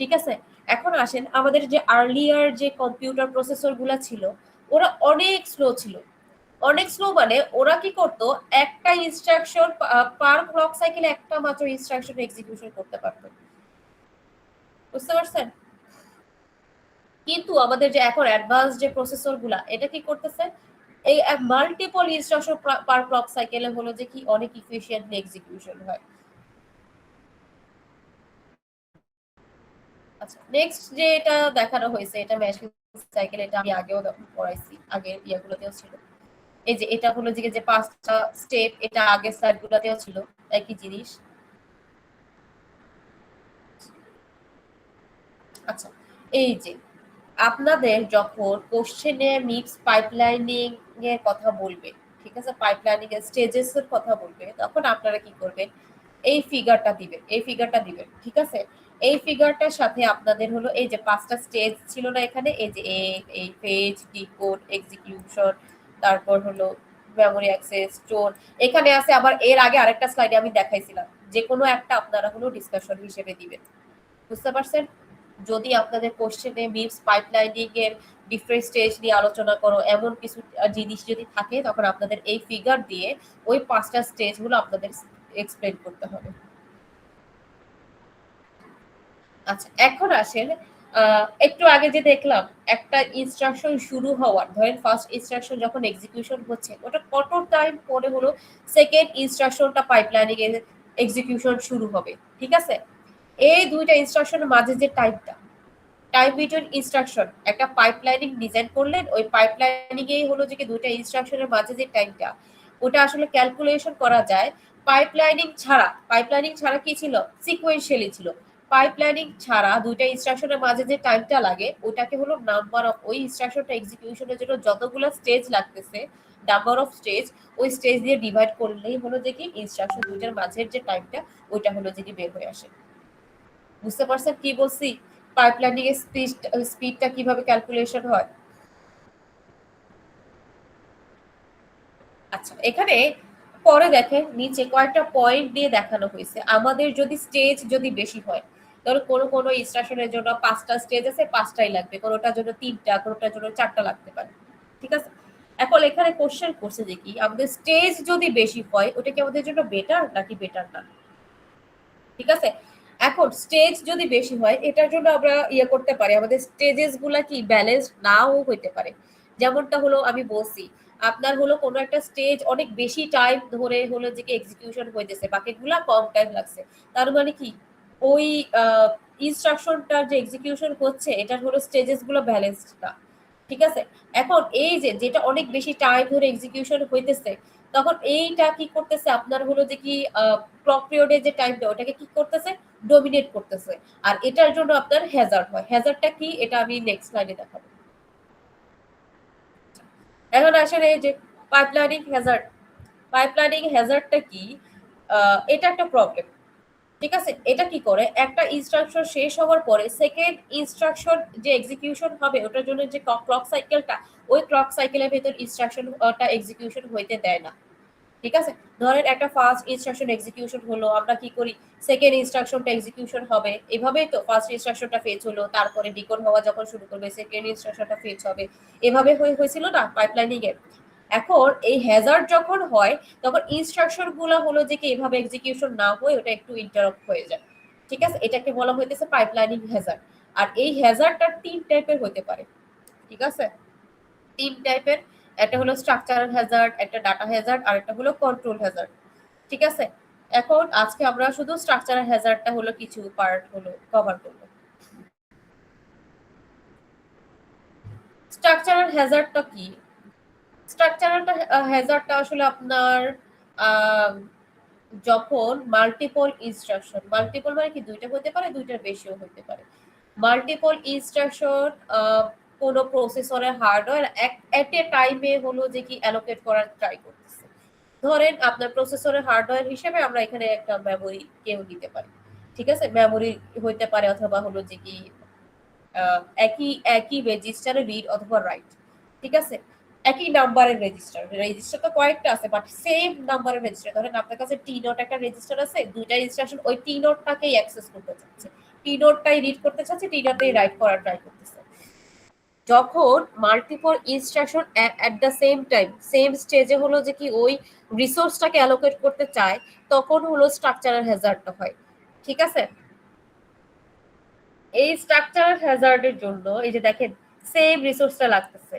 ঠিক আছে, এখন আসেন আমাদের যে আর্লিয়ার যে কম্পিউটার প্রসেসর গুলা ছিল, ওরা অনেক স্লো ছিল। অনেক স্লো মানে ওরা কি করতো, একটা ইনস্ট্রাকশন পার ক্লক সাইকেলে একটা মাত্র ইনস্ট্রাকশন এক্সিকিউশন করতে পারতো। বুঝতে পারছেন? কিন্তু আমাদের যে এখন অ্যাডভান্স যে প্রসেসর গুলা, এটা কি করতেছে, এই মাল্টিপল ইনস্ট্রাকশন পার ক্লক সাইকেলে হলো যে কি অনেক ইফিশিয়েন্টলি এক্সিকিউশন হয়। আচ্ছা, নেক্সট যে এটা দেখানো হয়েছে, এটা ম্যাচিং সাইকেল, এটা আমি আগেও পড়াইছি, আগের ইয়াগুলোতেও ছিল। এই যে এটা হলো যে 5টা স্টেপ, এটা আগের স্লাইডগুলোতেও ছিল একই জিনিস। আচ্ছা, এই যে আপনাদের যখন কোশ্চেনে মিক্স পাইপলাইনিং এর কথা বলবে, ঠিক আছে, পাইপলাইনিং এর স্টেজেস এর কথা বলবে, তখন আপনারা কি করবেন, এই ফিগারটা দিবেন, এই ফিগারটা দিবেন। ঠিক আছে, এই ফিগারটার সাথে আপনাদের হলো এই যে 5টা স্টেজ ছিল না এখানে, এই যে এই ফেজ, ডিকোড, এক্সিকিউশন, তারপর হলো মেমোরি অ্যাক্সেস, স্টোর, এখানে আছে আবার এর আগে আরেকটা স্লাইডে আমি দেখাইছিলাম, যে কোনো একটা আপনারা হলো ডিসকাশন হিসেবে দিবেন। বুঝতে পারছেন? যদি আপনাদের কোশ্চেনে মিপস পাইপলাইনিং এর ডিফারেন্ট স্টেজ নিয়ে আলোচনা করো এমন কিছু জিনিস যদি থাকে, তখন আপনাদের এই ফিগার দিয়ে ওই 5টা স্টেজ গুলো আপনাদের এক্সপ্লেন করতে হবে। আচ্ছা, এখন আসেন একটু আগে যে দেখলাম একটা ইনস্ট্রাকশন শুরু হওয়ার, ধরেন ফার্স্ট ইনস্ট্রাকশন যখন এক্সিকিউশন হচ্ছে, ওটা কত টাইম পরে হলো সেকেন্ড ইনস্ট্রাকশনটা পাইপলাইনিং এর এক্সিকিউশন শুরু হবে। ঠিক আছে, এই দুইটা ইনস্ট্রাকশনের মাঝে যে টাইম বিটুইন ইনস্ট্রাকশন, একটা পাইপলাইনিং ডিজাইন করলেন, ওই পাইপলাইনিং এই হলো যে কি দুইটা ইনস্ট্রাকশনের মাঝে যে টাইমটা, ওটা আসলে ক্যালকুলেশন করা যায় পাইপলাইনিং ছাড়া কি ছিল, সিকোয়েন্সিয়ালি ছিল। পাইপলাইনিং ছাড়া দুইটা ইনস্ট্রাকশনের মাঝে যে টাইমটা লাগে, ওটাকে হলো নাম্বার অফ, ওই ইনস্ট্রাকশনটা এক্সিকিউশনের জন্য যতগুলো স্টেজ লাগতেছে, নাম্বার অফ স্টেজ, ওই স্টেজ দিয়ে ডিভাইড করলেই হলো যে কি ইনস্ট্রাকশন দুইটার মাঝের যে টাইমটা, ওইটা হলো যে কি বের হয়ে আসে। বুঝতে পারছেন কি বলছি, পাইপলাইনিং এর স্পিডটা কিভাবে ক্যালকুলেশন হয়? আচ্ছা, এখানে পরে দেখেন নিচে কয়েকটা পয়েন্ট দিয়ে দেখানো হয়েছে, আমাদের যদি স্টেজ যদি বেশি হয়, ধরো কোনো ইনস্ট্রাকশনের জন্য 5টা স্টেজ আছে, 5টাই লাগবে, কোনোটার জন্য 3টা, কোনোটার জন্য 4টা লাগতে পারে। ঠিক আছে, এখন এখানে কোশ্চেন করছে যে কি আমাদের স্টেজ যদি বেশি হয়, ওটা কি আমাদের জন্য বেটার নাকি বেটার না? ঠিক আছে, এখন স্টেজ যদি বেশি হয়, এটার জন্য আমরা ইয়ে করতে পারি, আমাদের স্টেজেস গুলা কি ব্যালেন্স নাও হইতে পারে। যেমনটা হলো আমি বলছি, আপনার হলো কোনো একটা স্টেজ অনেক বেশি টাইম ধরে হলো যে এক্সিকিউশন হইতেছে, বাকিগুলা কম টাইম লাগছে, তার মানে কি ওই ইনস্ট্রাকশনটার যে এক্সিকিউশন হচ্ছে, এটার হলো স্টেজেস গুলো ব্যালেন্সড না। ঠিক আছে, এখন এই যে যেটা অনেক বেশি টাইম ধরে এক্সিকিউশন হইতেছে, তখন এইটা কি করতেছে, আপনার হলো যে কি ক্লক পিরিয়ডের যে টাইমটা, ওটাকে কি করতেছে, ডোমিনেট করতেছে। আর এটার জন্য আপনার হ্যাজার্ড হয়। হ্যাজার্ডটা কি, এটা আমি নেক্সট স্লাইডে দেখাবো। এখন আসলে এই যে পাইপলাইনিং হ্যাজার্ডটা কি, এটা একটা প্রবলেম। ঠিক আছে, এটা কি করে, একটা ইনস্ট্রাকশন শেষ হওয়ার পরে সেকেন্ড ইনস্ট্রাকশন যে এক্সিকিউশন হবে, ওটার জন্য যে ক্লক সাইকেলটা, ওই ক্লক সাইকেলের ভেতর ইনস্ট্রাকশনটা এক্সিকিউশন হইতে দেয় না। ঠিক আছে, ধরেন একটা ফার্স্ট ইনস্ট্রাকশন এক্সিকিউশন হলো, আমরা কি করি, সেকেন্ড ইনস্ট্রাকশনটা এক্সিকিউশন হবে, এভাবেই তো ফার্স্ট ইনস্ট্রাকশনটা ফেচ হলো, তারপরে ডিকোড হওয়া যখন শুরু করবে, সেকেন্ড ইনস্ট্রাকশনটা ফেচ হবে, এভাবে হয়েছিল না পাইপলাইনিং এর। এখন এই হ্যাজার্ড যখন হয়, তখন ইনস্ট্রাকশন গুলো হলো যে কি এভাবে এক্সিকিউশন না হয়ে ওটা একটু ইন্টারাপ্ট হয়ে যায়। ঠিক আছে, এটাকে বলা হইতেছে পাইপলাইনিং হ্যাজার্ড। আর এই হ্যাজার্ডটা 3 টাইপের হতে পারে। ঠিক আছে, 3 টাইপের, একটা হলো স্ট্রাকচারাল হ্যাজার্ড, একটা ডাটা হ্যাজার্ড, আর একটা হলো কন্ট্রোল হ্যাজার্ড। ঠিক আছে, এখন আজকে আমরা শুধু স্ট্রাকচারাল হ্যাজার্ডটা হলো কিছু পার্ট হলো কভার করব। স্ট্রাকচারাল হ্যাজার্ডটা কি, স্ট্রাকচারালটা হ্যাজার্ডটা আসলে আপনার যখন মাল্টিপল মানে কি দুইটা হতে পারে, দুইটার বেশিও হতে পারে। মাল্টিপল ইনস্ট্রাকশন কোনো প্রসেসরের হার্ডওয়্যার এট এ টাইমে হলো যে কি অ্যালোকেট করার ট্রাই করতেছে। ধরেন আপনার প্রসেসরের হার্ডওয়্যার হিসেবে আমরা এখানে একটা মেমোরি কেউ নিতে পারি, ঠিক আছে? মেমোরি হইতে পারে অথবা হলো যে কি একই একই রেজিস্টারে রিড অথবা রাইট, ঠিক আছে? একই নাম্বারের রেজিস্টার, রেজিস্টার তো কয়েকটা আছে বাট সেম নাম্বারের রেজিস্টার। ধরেন আপনার কাছে টি নোট একটা রেজিস্টার আছে, দুইটা ইনস্ট্রাকশন ওই টি নোটটাকেই অ্যাক্সেস করতে চাচ্ছে, টি নোটটাই রিড করতে চাচ্ছে, টি নোটটাই রাইট করার ট্রাই করতেছে। যখন multiple instruction at the same time same স্টেজে হলো যে কি ওই রিসোর্সটাকে অ্যালোকেট করতে চায়, তখন হলো স্ট্রাকচারাল হ্যাজার্ডটা হয়, ঠিক আছে? এই স্ট্রাকচারাল হ্যাজার্ডের জন্য এই যে দেখেন সেম রিসোর্সটা লাগতেছে,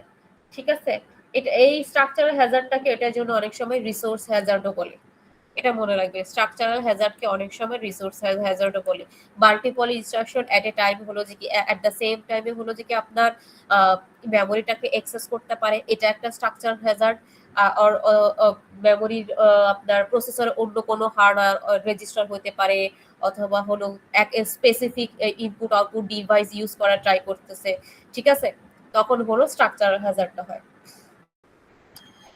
ঠিক আছে? এটা এই স্ট্রাকচারাল হ্যাজার্ডটাকে এটার জন্য অনেক সময় রিসোর্স হ্যাজার্ডও বলে। এটা মনে রাখবে, স্ট্রাকচারাল হ্যাজার্ডকে অনেক সময় রিসোর্স হ্যাজার্ডও বলে। মাল্টিপল ইনস্ট্রাকশন এট এ টাইম হলো যে কি এট দ্য সেম টাইমে হলো যে কি আপনার মেমোরিটাকে অ্যাক্সেস করতে পারে, এটা একটা স্ট্রাকচারাল হ্যাজার্ড। আর মেমোরির আপনার প্রসেসর অন্য কোনো হার্ডওয়্যার রেজিস্টার হতে পারে, অথবা হলো এক specific input output device use করার ট্রাই করতেছে, ঠিক আছে? তখন হলো স্ট্রাকচারাল হ্যাজার্ডটা হয়।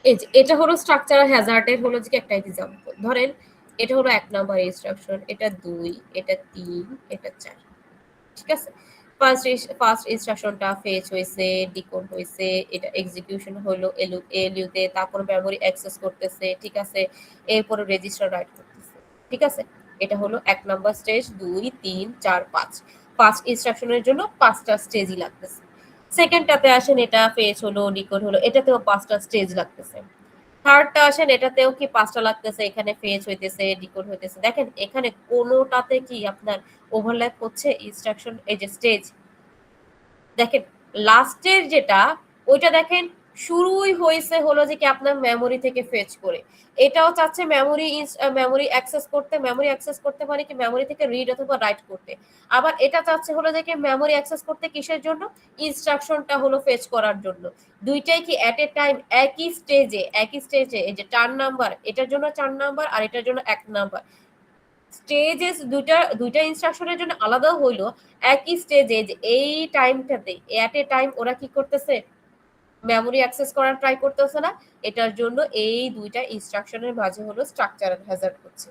এই যে এটা হলো স্ট্রাকচারাল হ্যাজার্ডের হলো যে একটা এক্সাম্পল। ধরেন এটা হলো 1 নাম্বার ইনস্ট্রাকশন, এটা 2, এটা 3, এটা 4, ঠিক আছে? ফার্স্ট ইনস্ট্রাকশনটা ফেচ হইছে, ডিকোড হইছে, এটা এক্সিকিউশন হলো এলইউ তে, তারপর মেমরি অ্যাক্সেস করতেছে, ঠিক আছে? এরপরে রেজিস্টার রাইট করতেছে, ঠিক আছে? এটা হলো 1 নাম্বার স্টেজ, 2, 3, 4, 5। ফার্স্ট ইনস্ট্রাকশনের জন্য 5টা স্টেজই লাগতেছে। সেকেন্ডটাতে আসেন, এটা ফেচ হলো, ডিকোড হলো, এটাতেও 5টা স্টেজ লাগতেছে। থার্ডটা আসেন, এটাতেও কি 5টা লাগতেছে, এখানে ফেচ হইতেছে, ডিকোড হইতেছে। দেখেন এখানে কোনোটাতে কি আপনার ওভারল্যাপ হচ্ছে ইনস্ট্রাকশন, এই যে স্টেজ দেখেন লাস্টের যেটা ওইটা দেখেন শুরুই হয়েছে হলো যে কি আপনার মেমোরি থেকে ফেচ করে, এটাও চাচ্ছে মেমোরি অ্যাক্সেস করতে পারে কি মেমোরি থেকে রিড অথবা রাইট করতে। আবার এটা চাচ্ছে হলো যে কি মেমোরি অ্যাক্সেস করতে কিসের জন্য, ইনস্ট্রাকশনটা হলো ফেচ করার জন্য। দুইটাই কি এট এ টাইম একই স্টেজে এই যে 4 নাম্বার, এটার জন্য 4 নাম্বার আর এটার জন্য 1 নাম্বার। স্টেজেস দুইটা ইনস্ট্রাকশনের জন্য আলাদা হইলো, একই স্টেজে যে এই টাইমটাতে এট এ টাইম ওরা কি করতেছে, মেমোরি অ্যাক্সেস করার ট্রাই করতেছে না। এটার জন্য এই দুইটা ইনস্ট্রাকশনের মাঝে হলো স্ট্রাকচারাল হ্যাজার্ড হচ্ছে।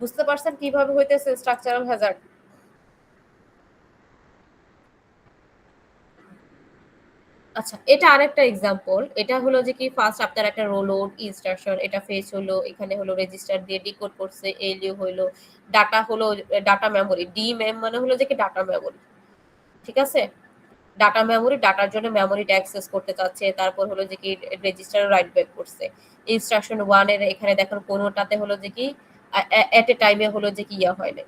বুঝতে পারছেন কিভাবে হইতেছে স্ট্রাকচারাল হ্যাজার্ড? আচ্ছা, এটা আরেকটা এক্সাম্পল। এটা হলো যে কি ফার্স্ট আপনার একটা রোলোড ইনস্ট্রাকশন, এটা ফেচ হলো, এখানে হলো রেজিস্টার দিয়ে ডিকোড করছে, এলইউ হলো, ডাটা হলো ডাটা মেমোরি, ডিএমএম মানে হলো যে কি ডাটা মেমোরি, ঠিক আছে? ডাটা মেমোরি, ডাটার জন্য মেমোরিটা অ্যাক্সেস করতে চাচ্ছে, তারপর হলো যে কি রেজিস্টার রাইট ব্যাক করছে। ইনস্ট্রাকশন 1 এর এখানে দেখেন কোনোটাতে হলো যে কি এট এ টাইমে হলো যে কি ইয়া হয় না।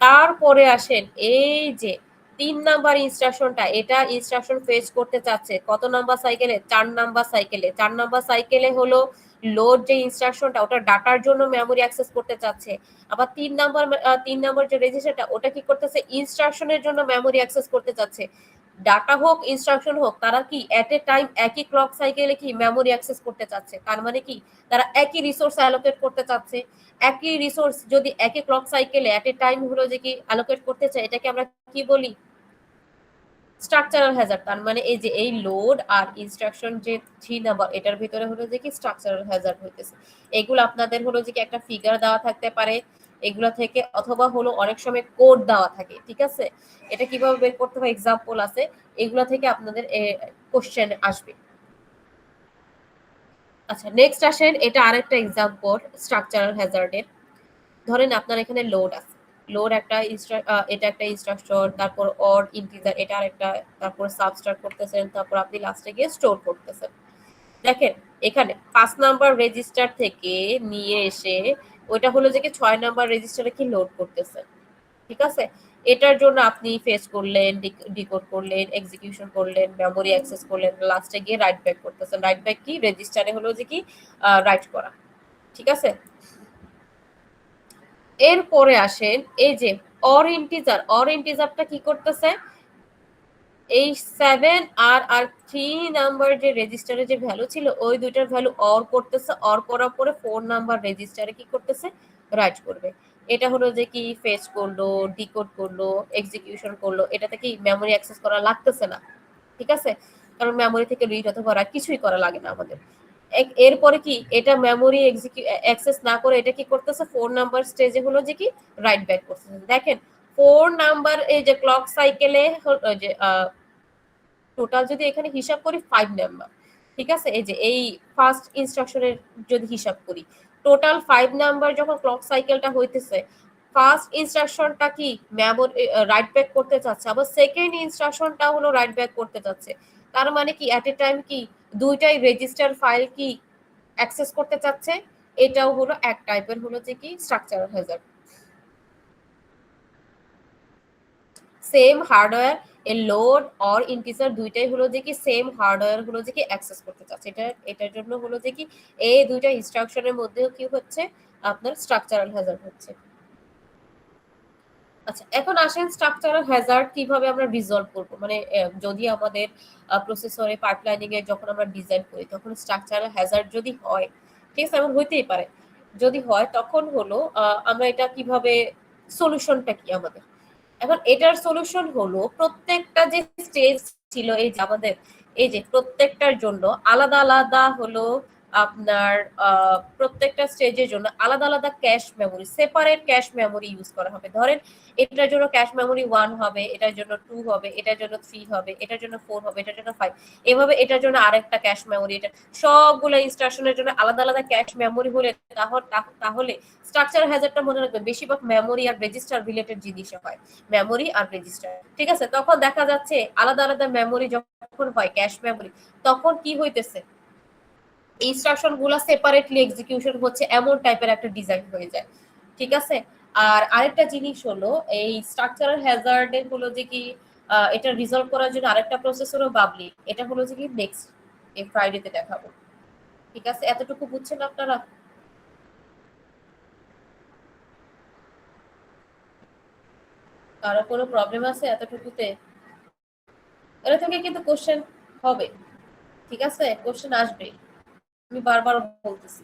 তারপরে আসেন এই যে 3 নাম্বার ইনস্ট্রাকশনটা, এটা ইনস্ট্রাকশন ফেচ করতে চাচ্ছে কত নাম্বার সাইকেলে, 4 নাম্বার সাইকেলে। 4 নাম্বার সাইকেলে হলো লোড যে ইনস্ট্রাকশনটা ওটা ডাটার জন্য মেমোরি অ্যাক্সেস করতে চাচ্ছে। আবার 3 নাম্বার যে রেজিস্টারটা ওটা কি করতেছে, ইনস্ট্রাকশনের জন্য মেমোরি অ্যাক্সেস করতে চাচ্ছে। ডাটা হোক ইনস্ট্রাকশন হোক, তারা কি এট এ টাইম একই ক্লক সাইকেলে কি মেমোরি অ্যাক্সেস করতে চাচ্ছে। তার মানে কি তারা একই রিসোর্স অ্যালোকেট করতে চাচ্ছে। একই রিসোর্স যদি একই ক্লক সাইকেলে এট এ টাইম হলো যে কি অ্যালোকেট করতে চাই, এটাকে আমরা কি বলি, স্ট্রাকচারাল হ্যাজার্ড। তার মানে এই যে এই লোড আর ইনস্ট্রাকশন যে 3 নাম্বার এটার ভিতরে হলো যে কি স্ট্রাকচারাল হ্যাজার্ড হইতেছে। এগুলো আপনাদের হলো যে কি একটা ফিগার দেওয়া থাকতে পারে এগুলা থেকে, অথবা হলো অনেক সময় কোড দেওয়া থাকে, ঠিক আছে? এটা কিভাবে বের করতে হয় এক্সাম্পল আছে, এগুলা থেকে আপনাদের কোশ্চেন আসবে। আচ্ছা, নেক্সট আসেন, এটা আরেকটা এক্সাম্পল স্ট্রাকচারাল হ্যাজার্ডের। ধরেন আপনার এখানে লোড আছে, লোড একটা এটা একটা ইনস্ট্রাকশন, তারপর অর ইন্টিজার এটা আরেকটা, তারপর সাবস্ট্রাক্ট করতেছেন, তারপর আপনি লাস্টে গিয়ে স্টোর করতেছেন। দেখেন এখানে 5 নাম্বার রেজিস্টার থেকে নিয়ে এসে ওইটা হলো যে কি 6 নাম্বার রেজিস্টারে কি লোড করতেছেন, ঠিক আছে? এটার জন্য আপনি ফেচ করলেন, ডিকোড করলেন, এক্সিকিউশন করলেন, মেমোরি অ্যাক্সেস করলেন, লাস্টে গিয়ে রাইট ব্যাক করতেছেন। রাইট ব্যাক কি রেজিস্টারে হলো যে কি রাইট করা, ঠিক আছে? এরপরে আসেন এই যে অর ইন্টিজারটা কি করতেছে, এই 7 আর 3 নাম্বার যে রেজিস্টারে যে ভ্যালু ছিল ওই দুইটার ভ্যালু অর করতেছে, অর করার পরে 4 নাম্বার রেজিস্টারে কি করতেছে, রাইট করবে। এটা হলো যে কি ফেচ করলো, ডিকোড করলো, এক্সিকিউশন করলো, এটাতে কি মেমোরি অ্যাক্সেস করা লাগতেছে না, ঠিক আছে? কারণ মেমোরি থেকে রিড অথবা রাইট কিছুই করা লাগে না আমাদের। এরপরে কি এটা মেমোরি অ্যাক্সেস না করে এটা কি করতেছে 4 নাম্বার স্টেজে হলো যে কি রাইট ব্যাক করতেছে। দেখেন 4 নাম্বার এই যে ক্লক সাইকেলে যে টোটাল যদি এখানে হিসাব করি 5 নাম্বার, ঠিক আছে? এই যে এই ফার্স্ট ইনস্ট্রাকশনের যদি হিসাব করি টোটাল 5 নাম্বার যখন ক্লক সাইকেলটা হইতেছে, ফার্স্ট ইনস্ট্রাকশনটা কি মেমোরি রাইট ব্যাক করতে চাচ্ছে, আবার সেকেন্ড ইনস্ট্রাকশনটা হলো রাইট ব্যাক করতে চাচ্ছে। তার মানে কি এট এ টাইম কি দুইটাই রেজিস্টার ফাইল কি অ্যাক্সেস করতে চাচ্ছে। এটাও হলো এক টাইপের হলো যে কি স্ট্রাকচারাল হ্যাজার্ড। সেম হার্ডওয়্যার এর লোড অর ইন্টিজার দুইটাই হলো যে কি সেম হার্ডওয়্যার হলো যে কি অ্যাক্সেস করতে চাচ্ছে। এটার জন্য হলো যে কি এই দুইটা ইনস্ট্রাকশনের মধ্যেও কি হচ্ছে আপনার স্ট্রাকচারাল হ্যাজার্ড হচ্ছে। আচ্ছা, এখন আসেন স্ট্রাকচারাল হ্যাজার্ড কিভাবে আমরা রিজলভ করব। মানে যদি আমাদের প্রসেসরে পাইপলাইনিং এ যখন আমরা ডিজাইন করি তখন স্ট্রাকচারাল হ্যাজার্ড যদি হয়, ঠিক আছে, এমন হইতেই পারে, যদি হয় তখন হলো আমরা এটা কিভাবে, সলিউশনটা কি আমাদের। এখন এটার সলিউশন হলো প্রত্যেকটা যে স্টেজ ছিল এই যে আমাদের এই যে প্রত্যেকটার জন্য আলাদা আলাদা হলো আপনার প্রত্যেকটা স্টেজের জন্য আলাদা আলাদা cache memory, separate cache memory use করা হবে। ধরেন এটার জন্য ক্যাশ মেমোরি 1 হবে, এটার জন্য 2 হবে, এটার জন্য 3 হবে, এটার জন্য 4 হবে, এটার জন্য 5, এভাবে এটার জন্য আরেকটা ক্যাশ মেমোরি। এটা সবগুলো ইনস্ট্রাকশনের জন্য আলাদা আলাদা ক্যাশ মেমোরি হলে তাহলে স্ট্রাকচার হ্যাজার্ডটা মনে রাখবেন বেশিরভাগ মেমোরি আর রেজিস্টার রিলেটেড জিনিসে হয়, মেমোরি আর রেজিস্টার, ঠিক আছে? তখন দেখা যাচ্ছে আলাদা আলাদা মেমোরি যখন হয় ক্যাশ মেমোরি, তখন কি হইতেছে ইনস্ট্রাকশন গুলা সেপারেটলি এক্সিকিউশন হচ্ছে এমন টাইপের একটা ডিজাইন হয়ে যায়, ঠিক আছে? আর আরেকটা জিনিস হলো এই স্ট্রাকচারাল হ্যাজার্ডের হলো যে কি এটা রিজলভ করার জন্য আরেকটা প্রসেসরও বাবলি, এটা হলো যে কি নেক্সট এই ফ্রাইডেতে দেখাবো, ঠিক আছে? এতটুকু বুঝছেন আপনারা? কারো কোনো প্রবলেম আছে এতটুকুতে? এটা থেকে কিন্তু কোশ্চেন হবে, ঠিক আছে? কোশ্চেন আসবে, আমি বারবার বলতেছি।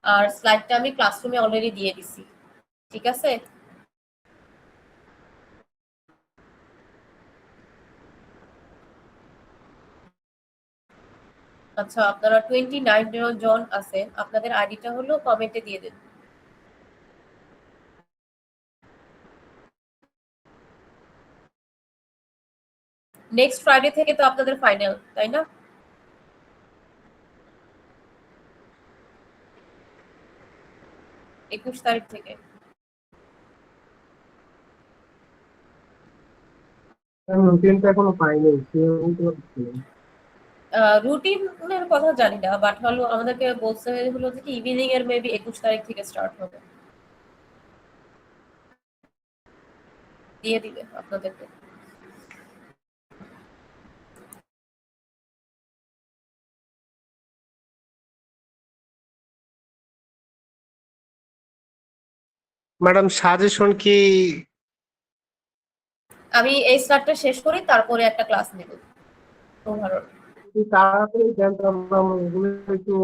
আর স্লাইডটা আমি ক্লাসরুমে অলরেডি দিয়ে দিছি, ঠিক আছে? আচ্ছা, আপনারা 29 জন আছেন, আপনাদের আইডিটা হলো কমেন্টে দিয়ে দেন। নেক্সট ফ্রাইডে থেকে তো আপনাদের ফাইনাল, তাই না? 21 তারিখ থেকে। রুটিনটা এখনো পাইনি, সেরকম তো কিছু নেই। রুটিনের কথা জানি না, বাট হলো আমাদেরকে বলছে হলো যে কি ইভিনিং এর মেবি 21 তারিখ থেকে স্টার্ট হবে, দিয়ে দিবে আপনাদেরকে। ম্যাডাম সাজেশন কি আমি এই স্লাইডটা শেষ করি তারপরে একটা ক্লাস নেব ওভারঅল। কি তাড়াতাড়ি দেন, তাহলে আমরা ওগুলো একটু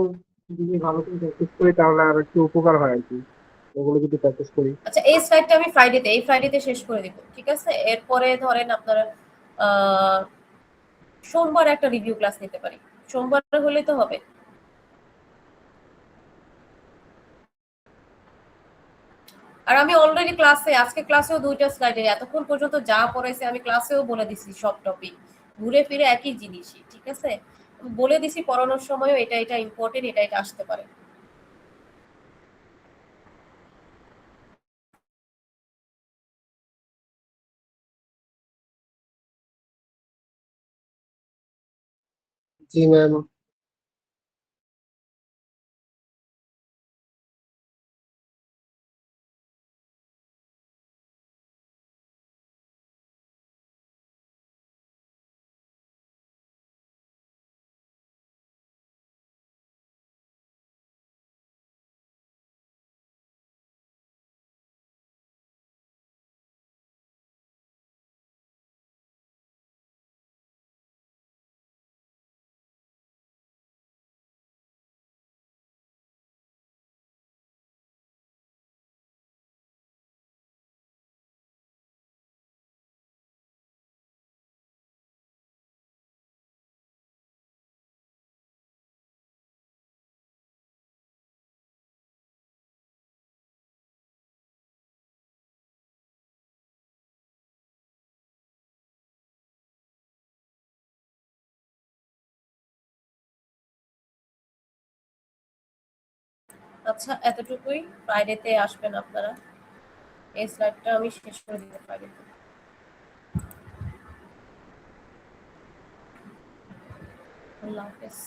যদি ভালো করে প্র্যাকটিস করি তাহলে আর একটু উপকার হয় আর কি, ওগুলো যদি প্র্যাকটিস করি। আচ্ছা, এই স্লাইডটা আমি এই ফ্রাইডেতে শেষ করে দিব, ঠিক আছে? এরপরে ধরেন আপনারা আহ সোমবার একটা রিভিউ ক্লাস নিতে পারি, সোমবার হলে তো হবে। আর আমি অলরেডি আজকে ক্লাসেও 2টা স্লাইডে এতক্ষণ পর্যন্ত যা পড়াইছে আমি ক্লাসেও বলে দিছি সব টপিক, ঘুরে ফিরে একই জিনিসই, ঠিক আছে? বলে দিছি পড়ানোর সময়ও এটা এটা ইম্পর্টেন্ট, এটা এটা আসতে পারে। জি ম্যাম। আচ্ছা, এতটুকুই। ফ্রাইডেতে আসবেন আপনারা। এই স্লাইডটা আমি শেষ করে দিব ফ্রাইডেতে। আল্লাহ হাফেজ।